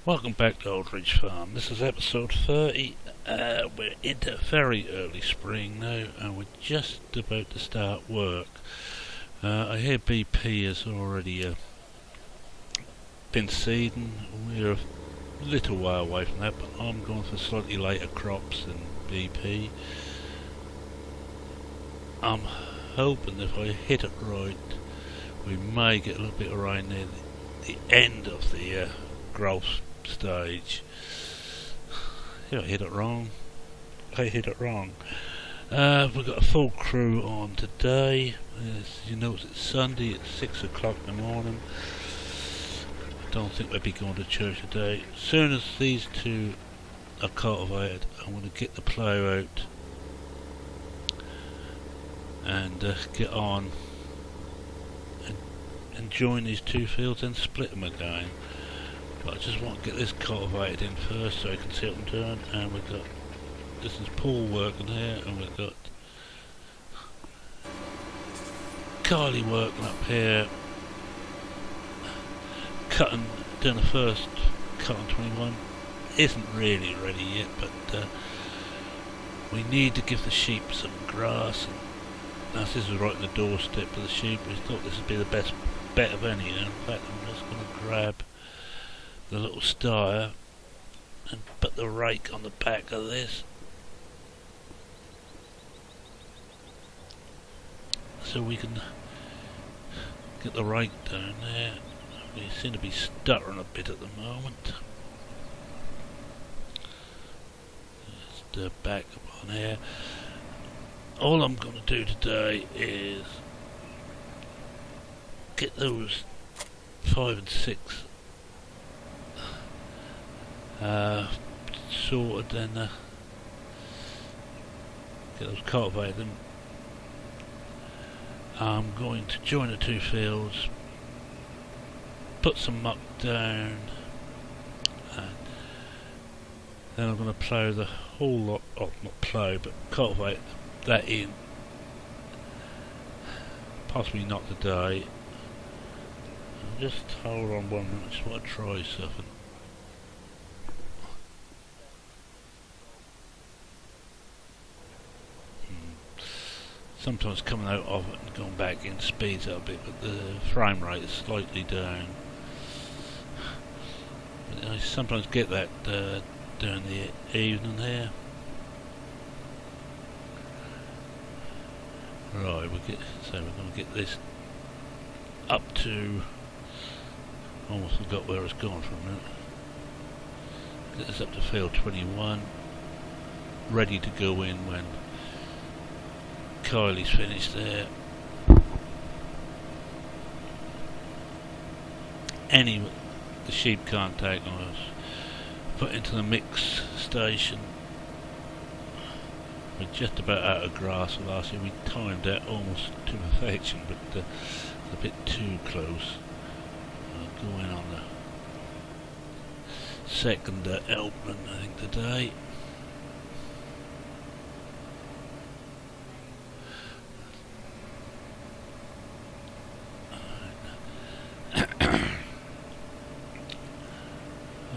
Welcome back to Old Ridge Farm. This is episode 30. We're into very early spring now, and we're just about to start work. I hear BP has already been seeding. We're a little while away from that, but I'm going for slightly later crops than BP. I'm hoping if I hit it right, we may get a little bit of rain near the end of the growth stage. If I hit it wrong, I hit it wrong. We've got a full crew on today. As you know, it's Sunday at 6 o'clock in the morning. I don't think we'll be going to church today. As soon as these two are cultivated, I'm going to get the plough out and get on and join these two fields and split them again. But I just want to get this cultivated in first so I can see what I'm doing. And we've got, this is Paul working here, and we've got Carly working up here, doing the first cut on 21. Isn't really ready yet, but we need to give the sheep some grass. And as this is right on the doorstep of the sheep, we thought this would be the best bet of any. In fact, I'm just going to grab the little stire and put the rake on the back of this so we can get the rake down there. We seem to be stuttering a bit at the moment. Just back up on here. All I'm going to do today is get those 5 and 6 sorted, and get those cultivated. I'm going to join the two fields, put some muck down, and then I'm going to plough the whole lot, not plough, but cultivate that in. Possibly not today. Just hold on 1 minute, I just want to try something. Sometimes coming out of it and going back in speeds up a bit, but the frame rate is slightly down. But I sometimes get that during the evening here. Right, we're going to get this up to, almost forgot where it's gone from now. Get this up to field 21, ready to go in when Kylie's finished there. Anyway, the sheep can't take on us. Put into the mix station. We're just about out of grass. Last year we timed that almost to perfection, but it's a bit too close. I'll go in on the second Elpman, I think, today.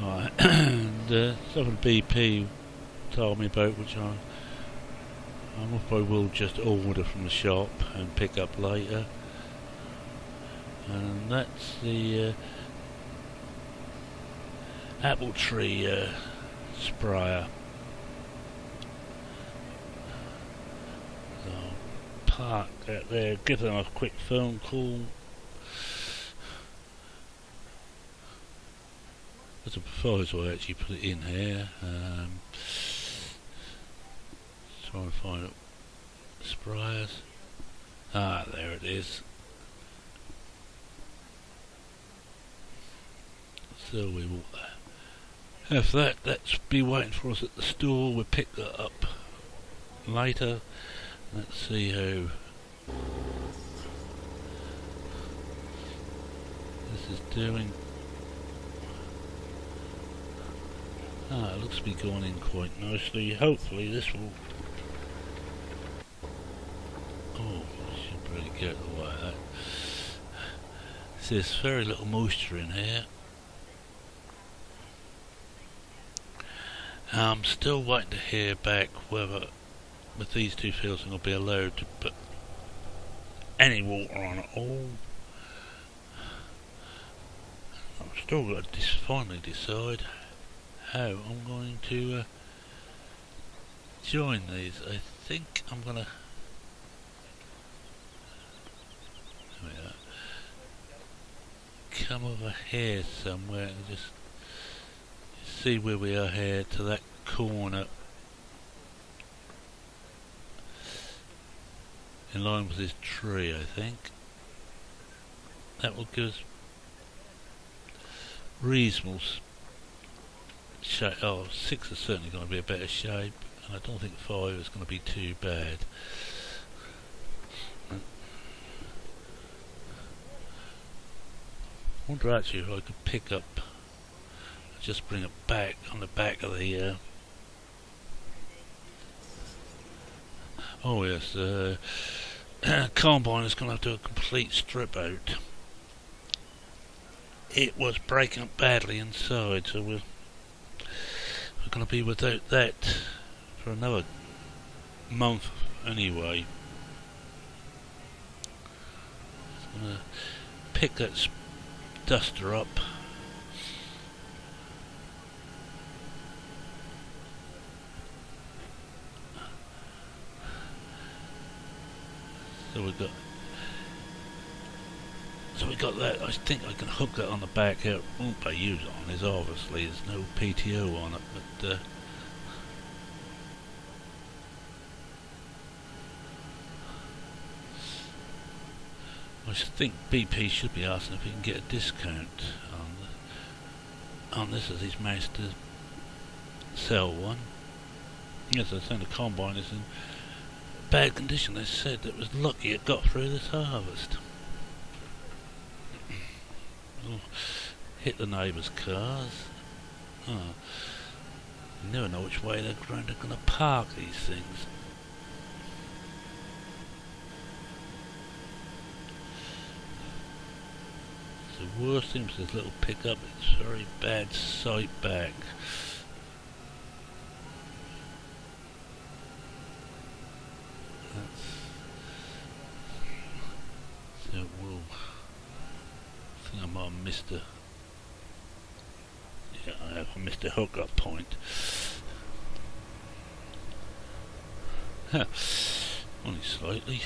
Alright, and something BP told me about, which I will just order from the shop and pick up later, and that's the apple tree sprayer. So I'll park that there, give them a quick phone call. As a proposal, I actually put it in here. Try and find it. Sprayers. Ah, there it is. So we will have that. That's be waiting for us at the store. We'll pick that up later. Let's see how this is doing. Ah, it looks to be going in quite nicely. Hopefully this will... Oh, I should really get away with that. There's very little moisture in here. I'm still waiting to hear back whether with these two fields I'm going to be allowed to put any water on at all. I've still got to finally decide how I'm going to join these. I think I'm going to come over here somewhere and just see where we are here to that corner in line with this tree. I think that will give us reasonable shape. Oh, 6 is certainly going to be a better shape, and I don't think 5 is going to be too bad. I wonder actually if I could pick up, just bring it back on the back of the oh yes, combine is going to have to do a complete strip out. It was breaking up badly inside, so we're going to be without that for another month anyway. I'm going to pick that duster up. So we got that. I think I can hook that on the back here. Won't I use it on this? Obviously, there's no PTO on it, but I think BP should be asking if he can get a discount on this, as he's managed to sell one. Yes, I think the combine is in bad condition. They said it was lucky it got through this harvest. Oh, hit the neighbours' cars. Oh, you never know which way they're going to park these things. The worst thing with this little pickup, it's very bad sight back. So we'll, I think I might have missed the, yeah, I have missed the hookup point. Only slightly.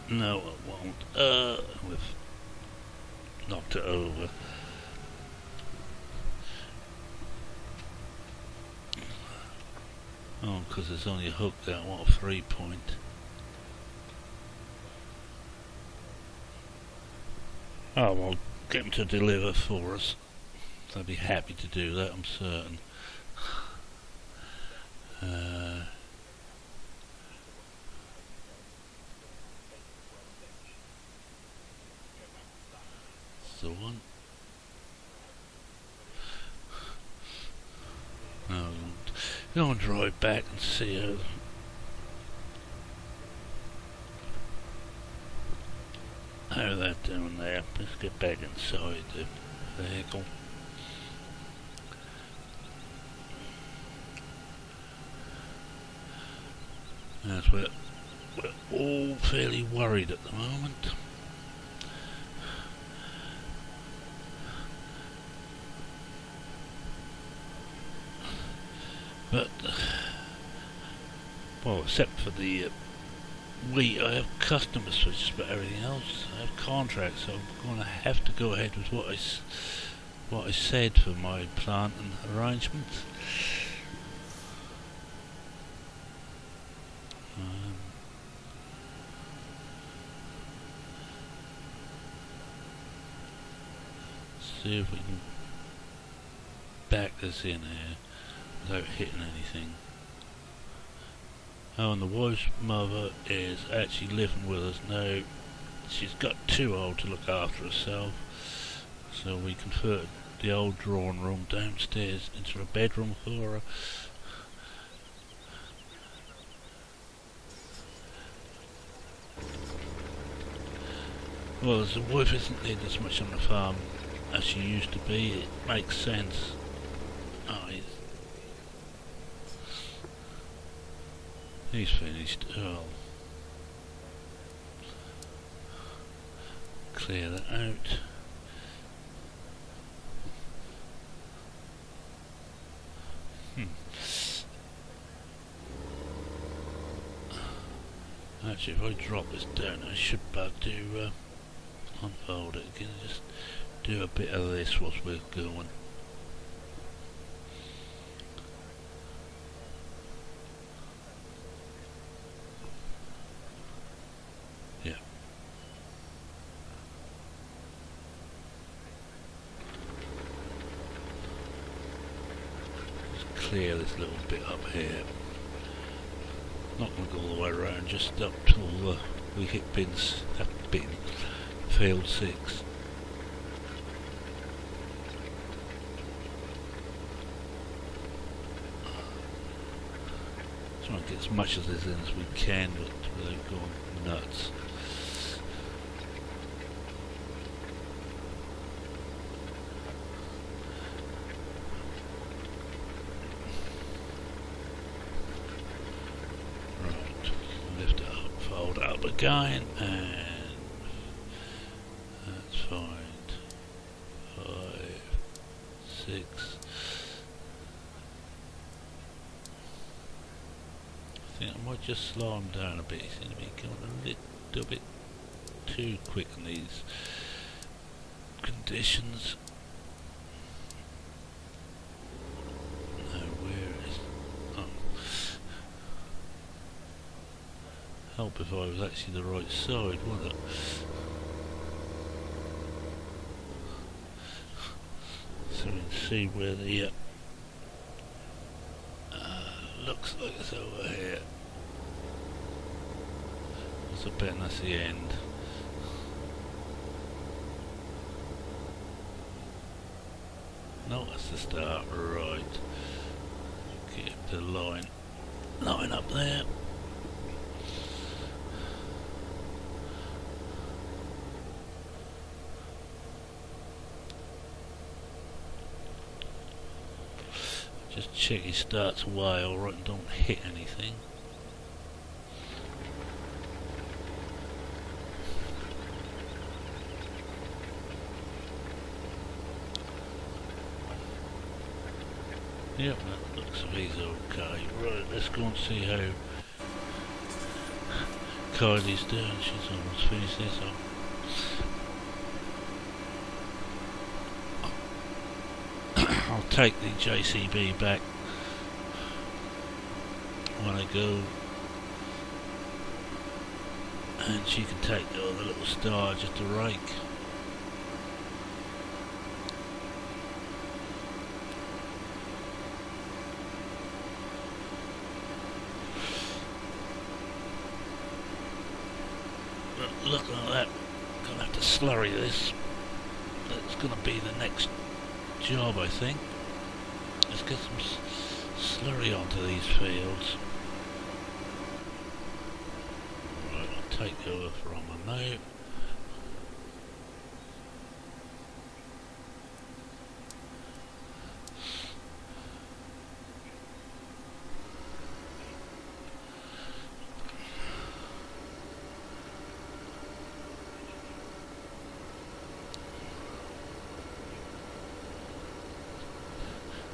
No, it won't. We've knocked it over. Oh, because it's only hooked out. What a 3-point. Oh, well, get them to deliver for us. They'll be happy to do that, I'm certain. The one. No, go and drive back and see how that doing there. Let's get back inside the vehicle. Yes, we're all fairly worried at the moment. But, well, except for the wheat, I have customers for just about everything else. I have contracts, so I'm going to have to go ahead with what I said for my plant and arrangements. See if we can back this in here without hitting anything. Oh, and the wife's mother is actually living with us now. She's got too old to look after herself, so we converted the old drawing room downstairs into a bedroom for her. Well, as the wife isn't needed as much on the farm as she used to be, it makes sense. Oh, he's finished. Oh. Clear that out. Actually, if I drop this down, I should be able to unfold it again. Just do a bit of this whilst we're going. Yeah. Just clear this little bit up here. Not going to go all the way around, just up till we hit bins, that bit in field 6. Try and get as much of this in as we can, but without going nuts. Again, and let's find 5, 6. I think I might just slow him down a bit. He seems to be going a little bit too quick in these conditions. Help if I was actually the right side, wouldn't it? So we can see where the looks like it's over here. That's a bit, and that's the end. No, that's the start, right. Get the line up there. Just check he starts way alright and don't hit anything. Yep, that looks like he's okay. Right, let's go and see how Kylie's doing. She's almost finished this off. I'll take the JCB back when I go, and she can take the other little star just to rake. But looking at that, gonna have to slurry this. That's gonna be the next job, I think. Let's get some slurry onto these fields. Right, I'll take over from her now.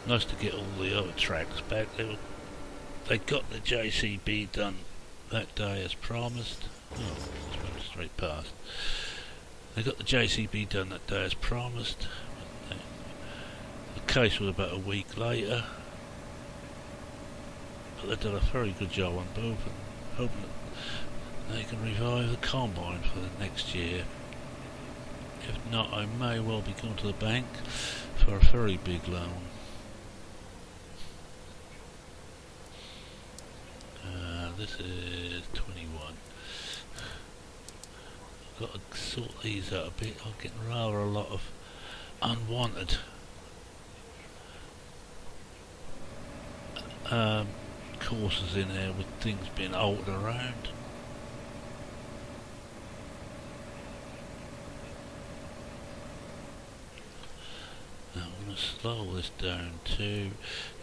Nice to get all the other tracks back. They got the JCB done that day as promised. Oh, just went straight past. They got the JCB done that day as promised. The case was about a week later, but they've done a very good job on both, and hoping that they can revive the combine for the next year. If not, I may well be going to the bank for a very big loan. This is 21. I've got to sort these out a bit. I'm getting rather a lot of unwanted courses in there with things being altered around. Now I'm going to slow this down too.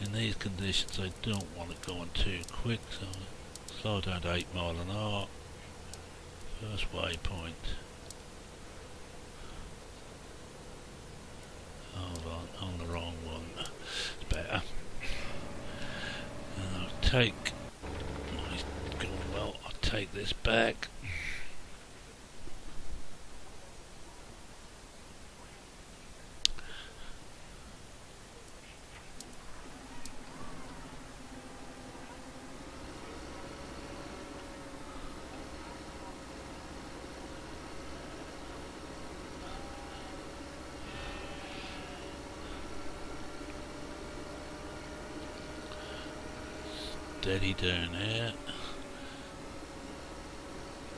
In these conditions I don't want it going too quick, so I'll slow down to 8 mile an hour. First waypoint. Hold on the wrong one. It's better. And I'll take, oh, he's going well, I'll take this back. Steady down there.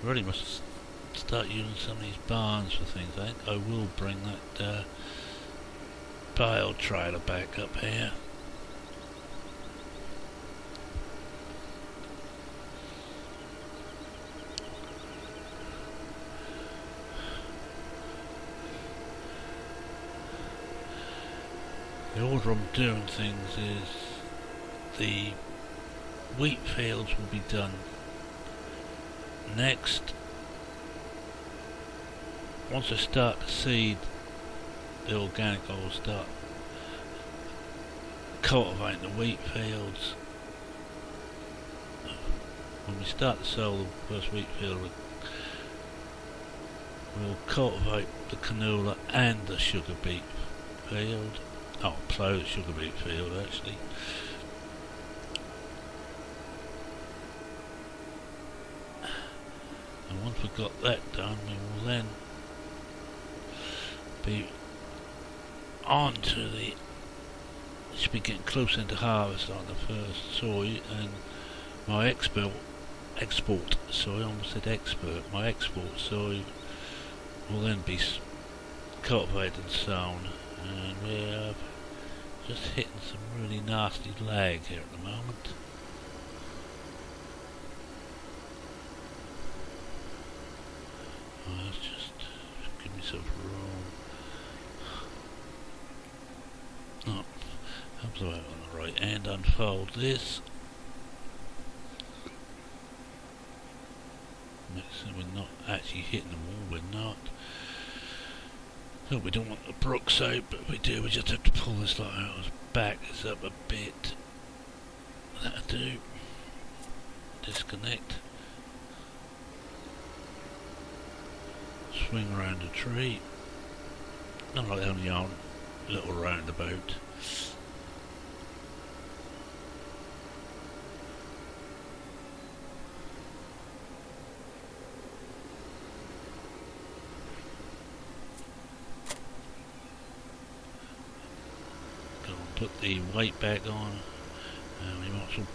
Really must start using some of these barns for things. I think I will bring that bale trailer back up here. The order I'm doing things is the wheat fields will be done next. Once I start to seed the organic, I will start cultivating the wheat fields. When we start to sow the first wheat field, we'll cultivate the canola and the sugar beet field. I'll plough the sugar beet field actually. And once we've got that done, we will then be on to the, should be getting close into harvest on the first soy, and my export soy, I almost said expert, my export soy will then be cultivated and sown, and we're just hitting some really nasty lag here at the moment. Let's just give myself room. Oh, helps out on the right hand. Unfold this. Makes it we're not actually hitting the wall. We're not. So we don't want the brooks out, but if we do, we just have to pull this light out. Back this up a bit. That'll do. Disconnect. Swing around a tree. Not like only on a little roundabout. Go and put the weight back on, and we might as well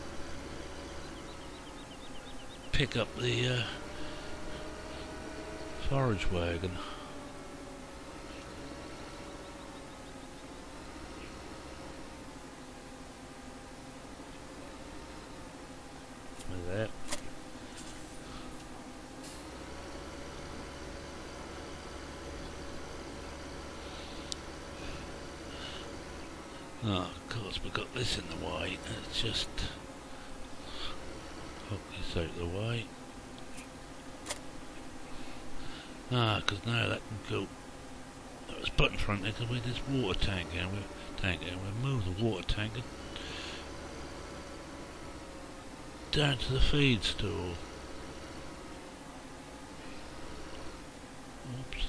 pick up the forage wagon. Like that. Oh, of course, we've got this in the way. Let's just hook this out of the way. Because now that can go. There's a button front there because we this water tank here. We'll move the water tank down to the feed store. Oops.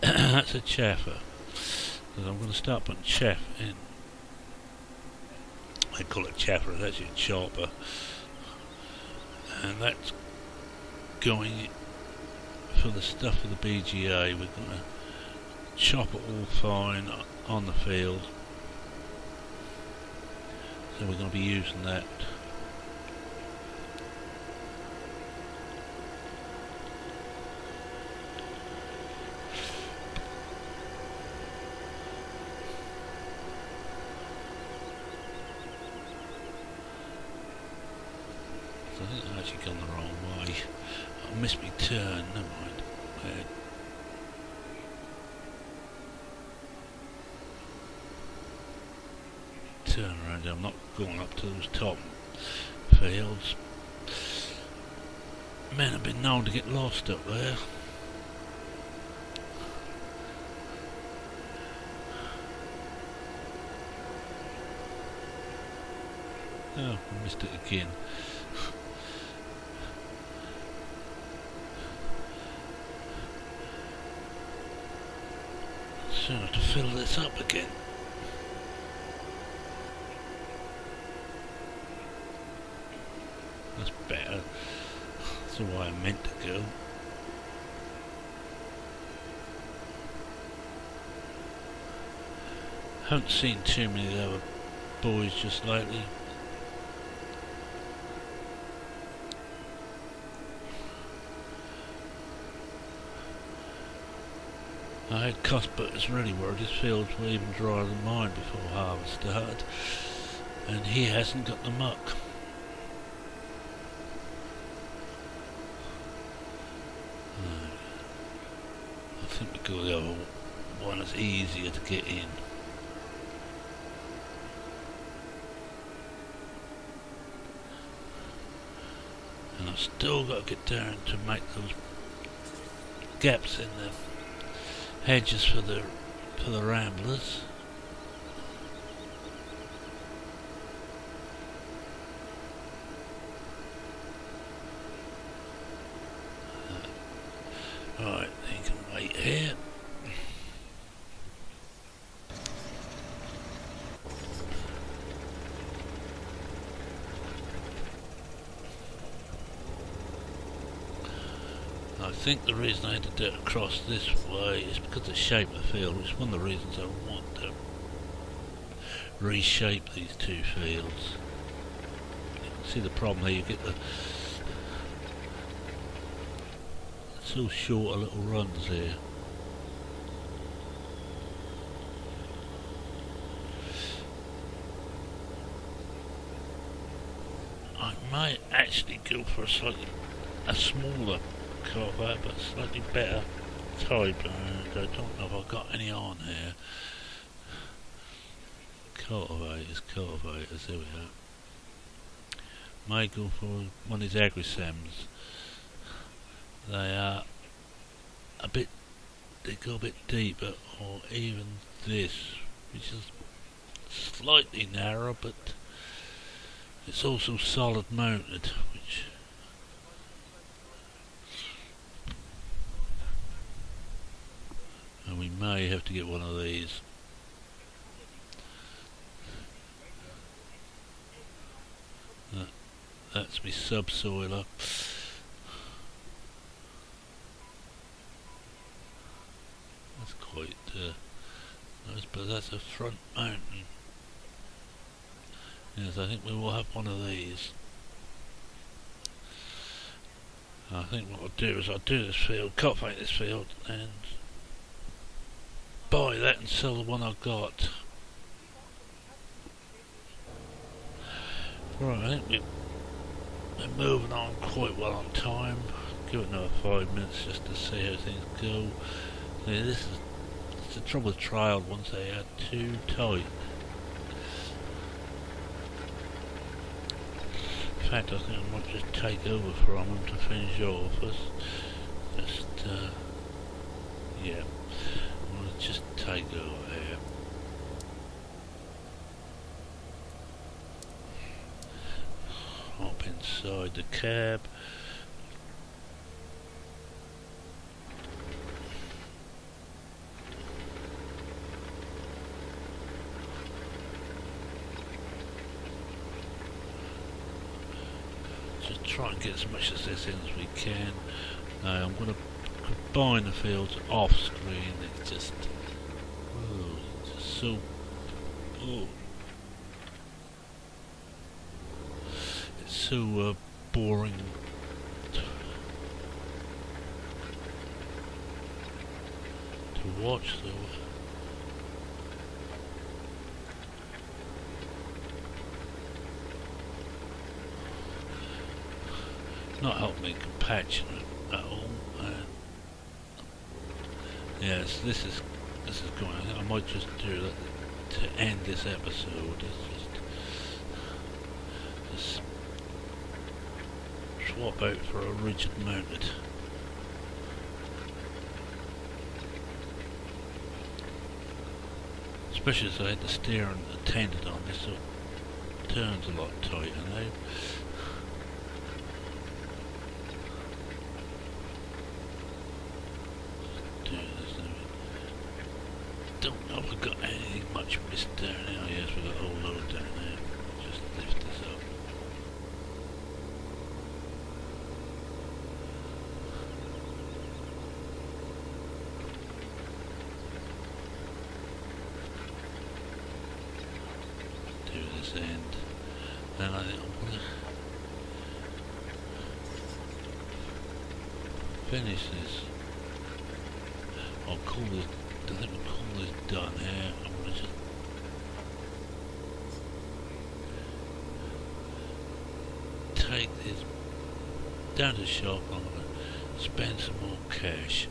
That's a chaffer, because I'm going to start putting chaff in. I call it chaffer, it's actually a chopper, and that's going for the stuff for the BGA. We're going to chop it all fine on the field, So we're going to be using that. So I think I've actually gone the wrong way. I missed my turn, never mind. Turn around, I'm not going up to those top fields. Men have been known to get lost up there. Oh, I missed it again. Soon have to fill this up again. That's better. That's the way I meant to go. Haven't seen too many of the other boys just lately. I had Cuthbert really worried his fields were even drier than mine before harvest started, and he hasn't got the muck. I think we go the other one is easier to get in. And I've still got to get down to make those gaps in the hedges for the ramblers. Right, you can wait here. I think the reason I had to do it across this way is because of the shape of the field, which is one of the reasons I want to reshape these two fields. You can see the problem here, you get the so short little runs here. I might actually go for a smaller cultivator, but slightly better type, and I don't know if I've got any on here. Cultivators, there we go. Might go for one of these agrisems. They are they go a bit deeper, or even this, which is slightly narrower, but it's also solid mounted, which and we may have to get one of these. That's my subsoiler. That's quite nice, but that's a front mountain. Yes, I think we will have one of these. I think what I'll do is I'll do this field, cultivate this field, and buy that and sell the one I've got. Right, I think we're moving on quite well on time. Give it another 5 minutes just to see how things go. Yeah, this is the trouble with trial ones, they are too tight. In fact, I think I might just take over from them to finish off. Just yeah, I'm gonna just take over here. Hop inside the cab. Just try and get as much of this in as we can. Now I'm going to combine the fields off screen. It's just, oh, it's just so, oh. so boring to watch, though. Not helping me compassionate at all. Yes, this is going. I might just do that to end this episode. It's just swap out for a rigid mounted. Especially as I had the steering attended on this, so it turns a lot tighter now. Don't know if we've got anything much missed down here. Oh yes, we've got a whole load down there. Just lift this up. Do this end. Then I think I'm gonna finish this. I'll call this. I think we'll call this done here. I'm going to just take this down to the shop. I'm going to spend some more cash.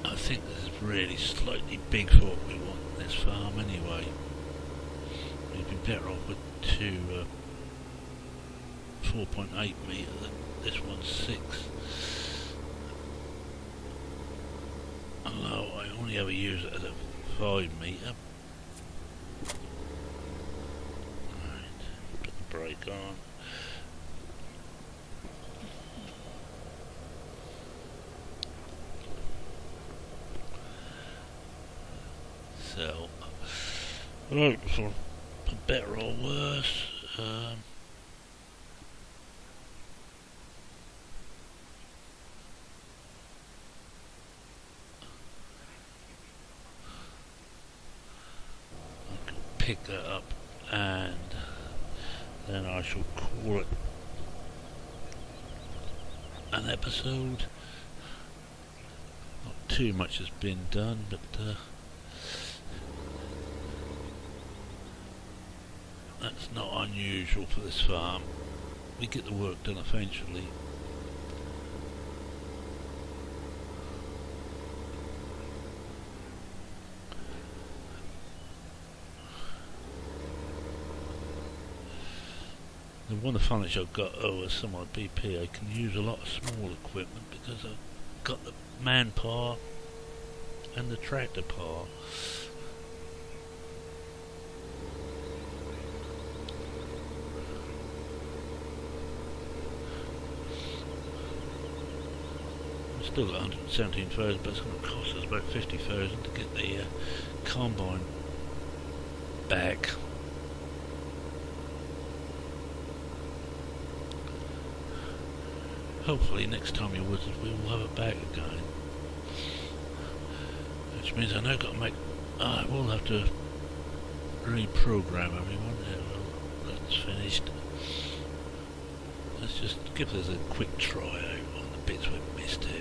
I think this is really slightly big for what we want in this farm anyway. We'd be better off with two 4.8 metre than this one's 6. Although I only ever use it as a 5 metre. Right, put the brake on. So, right, for better or worse, I can pick that up and then I shall call it an episode. Not too much has been done, but that's not unusual for this farm. We get the work done eventually. The one advantage I've got over some of the BP, I can use a lot of small equipment because I've got the manpower and the tractor power. Still got 117,000, but it's going to cost us about 50,000 to get the combine back. Hopefully next time you're with us we will have it back again. Which means I now got to make... I will have to reprogram everyone. Yeah, well, that's finished. Let's just give this a quick try out on the bits we've missed here.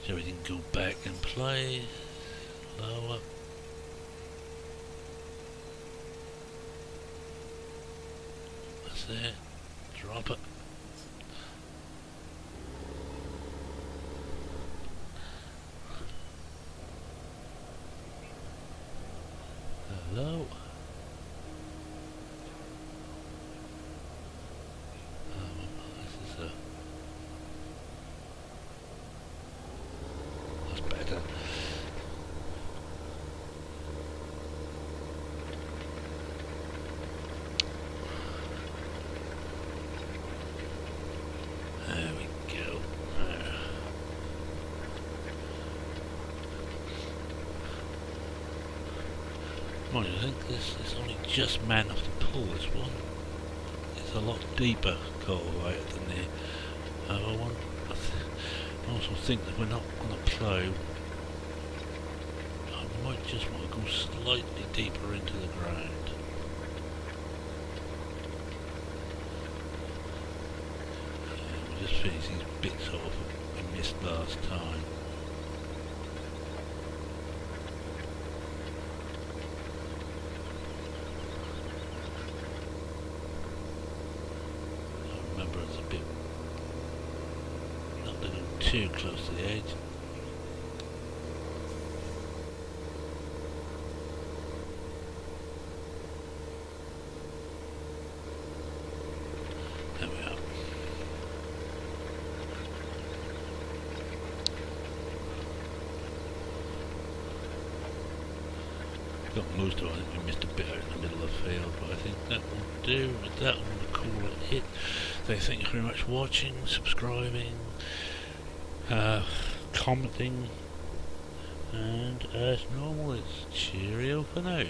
So everything go back in place, lower. That's it, drop it. Hello. This is a Mind you, I think this is only just man off the pool, this one. It's a lot deeper cultivated than the other one. I also think that we're not going to play. I might just want to go slightly deeper into the ground. We'll just finish these bits off we missed last time. It's a bit not to go too close to the edge. There we are. Got most of it. I think we missed a bit out in the middle of the field, but I think that will do. With that, I'm going to call it hit. So thank you very much for watching, subscribing, commenting, and as normal, it's cheerio for now.